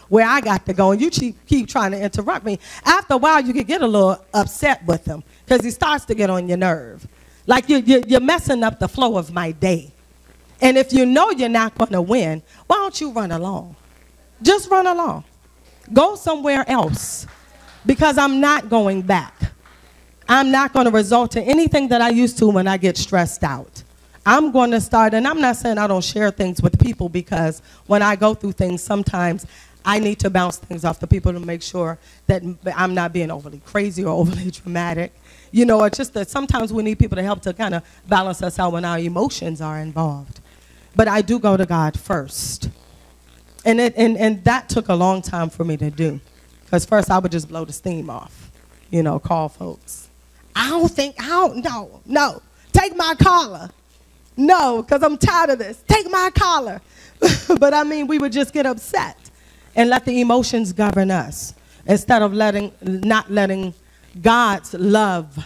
where I got to go, and you keep trying to interrupt me. After a while, you could get a little upset with him because he starts to get on your nerve. Like you're messing up the flow of my day. And if you know you're not going to win, why don't you run along? Just run along. Go somewhere else, because I'm not going back. I'm not going to resort to anything that I used to when I get stressed out. I'm going to start, and I'm not saying I don't share things with people, because when I go through things, sometimes I need to bounce things off the people to make sure that I'm not being overly crazy or overly dramatic. You know, it's just that sometimes we need people to help to kind of balance us out when our emotions are involved. But I do go to God first. And that took a long time for me to do. Because first I would just blow the steam off, you know, call folks. No, take my collar. No, because I'm tired of this. Take my collar. But I mean, we would just get upset and let the emotions govern us instead of not letting God's love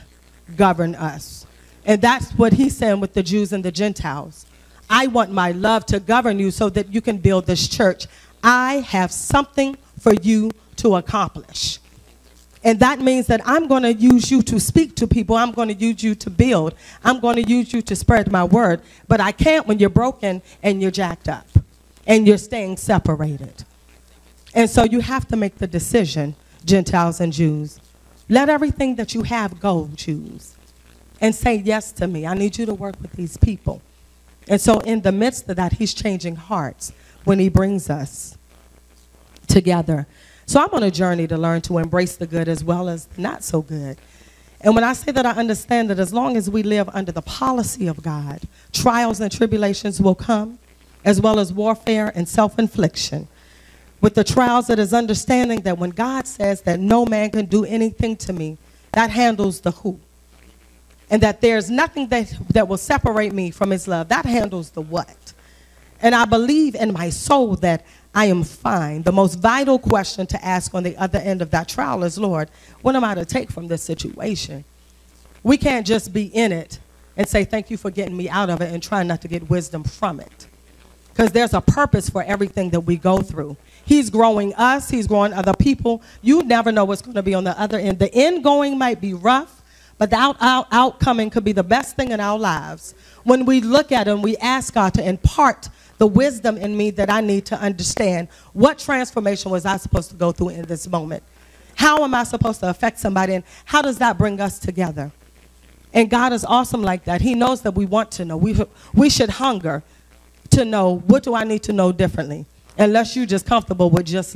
govern us. And that's what he's saying with the Jews and the Gentiles. I want my love to govern you so that you can build this church. I have something for you to accomplish. And that means that I'm going to use you to speak to people. I'm going to use you to build. I'm going to use you to spread my word. But I can't when you're broken and you're jacked up and you're staying separated. And so you have to make the decision, Gentiles and Jews. Let everything that you have go, Jews, and say yes to me. I need you to work with these people. And so in the midst of that, he's changing hearts when he brings us together. So I'm on a journey to learn to embrace the good as well as the not so good. And when I say that, I understand that as long as we live under the policy of God, trials and tribulations will come, as well as warfare and self-infliction. With the trials, it is understanding that when God says that no man can do anything to me, that handles the who. And that there's nothing that will separate me from his love. That handles the what. And I believe in my soul that I am fine. The most vital question to ask on the other end of that trial is, Lord, what am I to take from this situation? We can't just be in it and say, thank you for getting me out of it, and try not to get wisdom from it. Because there's a purpose for everything that we go through. He's growing us. He's growing other people. You never know what's going to be on the other end. The end going might be rough, but the outcoming could be the best thing in our lives. When we look at it and we ask God to impart the wisdom in me that I need to understand, what transformation was I supposed to go through in this moment? How am I supposed to affect somebody, and how does that bring us together? And God is awesome like that. He knows that we want to know. We should hunger to know, what do I need to know differently? Unless you're just comfortable with just